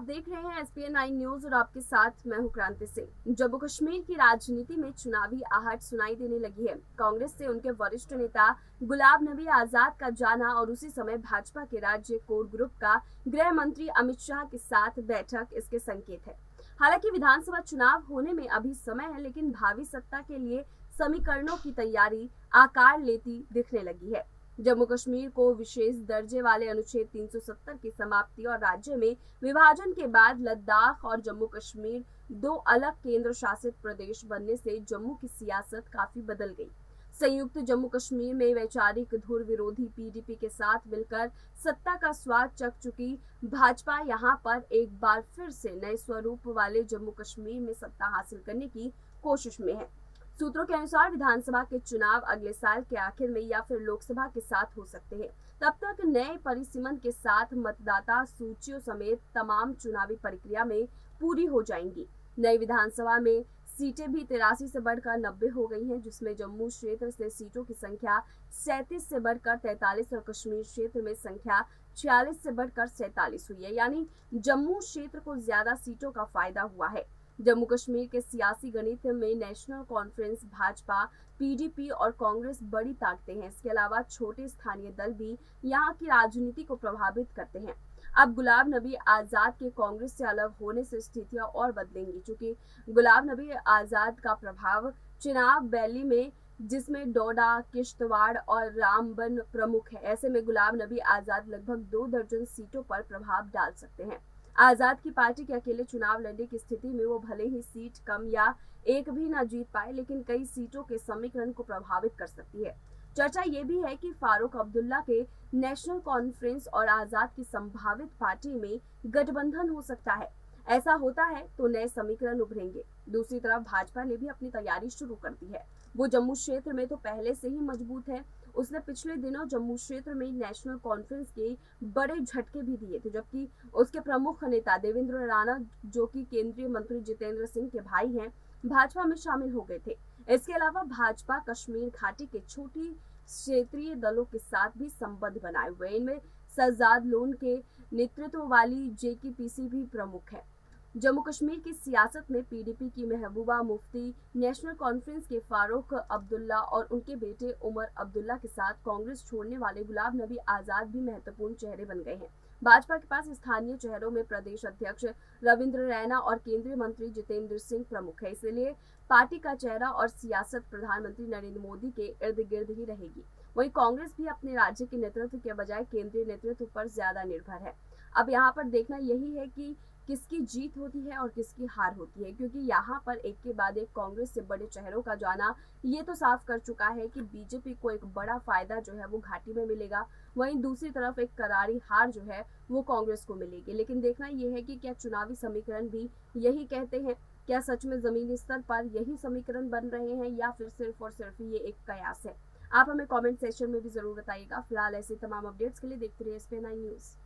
देख रहे हैं SPN 9 न्यूज और आपके साथ मैं हूं क्रांति सिंह। जम्मू कश्मीर की राजनीति में चुनावी आहट सुनाई देने लगी है। कांग्रेस से उनके वरिष्ठ नेता गुलाब नबी आजाद का जाना और उसी समय भाजपा के राज्य कोर ग्रुप का गृह मंत्री अमित शाह के साथ बैठक इसके संकेत है। हालांकि विधानसभा चुनाव होने में अभी समय है, लेकिन भावी सत्ता के लिए समीकरणों की तैयारी आकार लेती दिखने लगी है। जम्मू कश्मीर को विशेष दर्जे वाले अनुच्छेद 370 की समाप्ति और राज्य में विभाजन के बाद लद्दाख और जम्मू कश्मीर दो अलग केंद्र शासित प्रदेश बनने से जम्मू की सियासत काफी बदल गई। संयुक्त जम्मू कश्मीर में वैचारिक धुर विरोधी PDP के साथ मिलकर सत्ता का स्वाद चख चुकी भाजपा यहां पर एक बार फिर से नए स्वरूप वाले जम्मू कश्मीर में सत्ता हासिल करने की कोशिश में है। सूत्रों के अनुसार विधानसभा के चुनाव अगले साल के आखिर में या फिर लोकसभा के साथ हो सकते हैं। तब तक नए परिसीमन के साथ मतदाता सूचियों समेत तमाम चुनावी प्रक्रिया में पूरी हो जाएंगी। नई विधानसभा में सीटें भी 83 से बढ़कर 90 हो गई हैं, जिसमें जम्मू क्षेत्र से सीटों की संख्या 37 से बढ़कर 43 और कश्मीर क्षेत्र में संख्या 46 से बढ़कर 47 हुई है। यानी जम्मू क्षेत्र को ज्यादा सीटों का फायदा हुआ है। जम्मू कश्मीर के सियासी गणित में नेशनल कॉन्फ्रेंस, भाजपा, PDP और कांग्रेस बड़ी ताकतें हैं। इसके अलावा छोटे स्थानीय दल भी यहाँ की राजनीति को प्रभावित करते हैं। अब गुलाब नबी आजाद के कांग्रेस से अलग होने से स्थितियां और बदलेंगी, क्योंकि गुलाब नबी आजाद का प्रभाव चिनाब वैली में, जिसमें डोडा, किश्तवाड़ और रामबन प्रमुख है। ऐसे में गुलाब नबी आजाद लगभग 2 दर्जन सीटों पर प्रभाव डाल सकते हैं। आजाद की पार्टी के अकेले चुनाव लड़ने की स्थिति में वो भले ही सीट कम या एक भी ना जीत पाए, लेकिन कई सीटों के समीकरण को प्रभावित कर सकती है। चर्चा ये भी है कि फारूक अब्दुल्ला के नेशनल कॉन्फ्रेंस और आजाद की संभावित पार्टी में गठबंधन हो सकता है। ऐसा होता है तो नए समीकरण उभरेंगे। दूसरी तरफ भाजपा ने भी अपनी तैयारी शुरू कर दी है। वो जम्मू क्षेत्र में तो पहले से ही मजबूत है। उसने पिछले दिनों जम्मू क्षेत्र में नेशनल कॉन्फ्रेंस के बड़े झटके भी दिए थे, जबकि उसके प्रमुख नेता देवेंद्र राणा, जो कि केंद्रीय मंत्री जितेंद्र सिंह के भाई हैं, भाजपा में शामिल हो गए थे। इसके अलावा भाजपा कश्मीर घाटी के छोटी क्षेत्रीय दलों के साथ भी संबंध बनाए हुए। इनमें सज्जाद लोन के नेतृत्व वाली JKPC भी प्रमुख है। जम्मू कश्मीर की सियासत में PDP की महबूबा मुफ्ती, नेशनल कॉन्फ्रेंस के फारूक अब्दुल्ला और उनके बेटे उमर अब्दुल्ला के साथ कांग्रेस छोड़ने वाले गुलाब नबी आजाद भी महत्वपूर्ण चेहरे बन गए हैं। भाजपा के पास स्थानीय चेहरों में प्रदेश अध्यक्ष रविंद्र रैना और केंद्रीय मंत्री जितेंद्र सिंह प्रमुख है। इसलिए पार्टी का चेहरा और सियासत प्रधानमंत्री नरेंद्र मोदी के इर्द गिर्द ही रहेगी। वहीं कांग्रेस भी अपने राज्य के नेतृत्व के बजाय केंद्रीय नेतृत्व पर ज्यादा निर्भर है। अब यहाँ पर देखना यही है कि किसकी जीत होती है और किसकी हार होती है, क्योंकि यहाँ पर एक के बाद एक कांग्रेस से बड़े चेहरों का जाना ये तो साफ कर चुका है कि BJP को एक बड़ा फायदा जो है वो घाटी में मिलेगा। वहीं दूसरी तरफ एक करारी हार जो है वो कांग्रेस को मिलेगी। लेकिन देखना यह है कि क्या चुनावी समीकरण भी यही कहते हैं, क्या सच में जमीनी स्तर पर यही समीकरण बन रहे हैं, या फिर सिर्फ और सिर्फ ये एक कयास है। आप हमें कॉमेंट सेक्शन में भी जरूर बताइएगा। फिलहाल ऐसे तमाम अपडेट्स के लिए देखते रहिए SPN 9 न्यूज।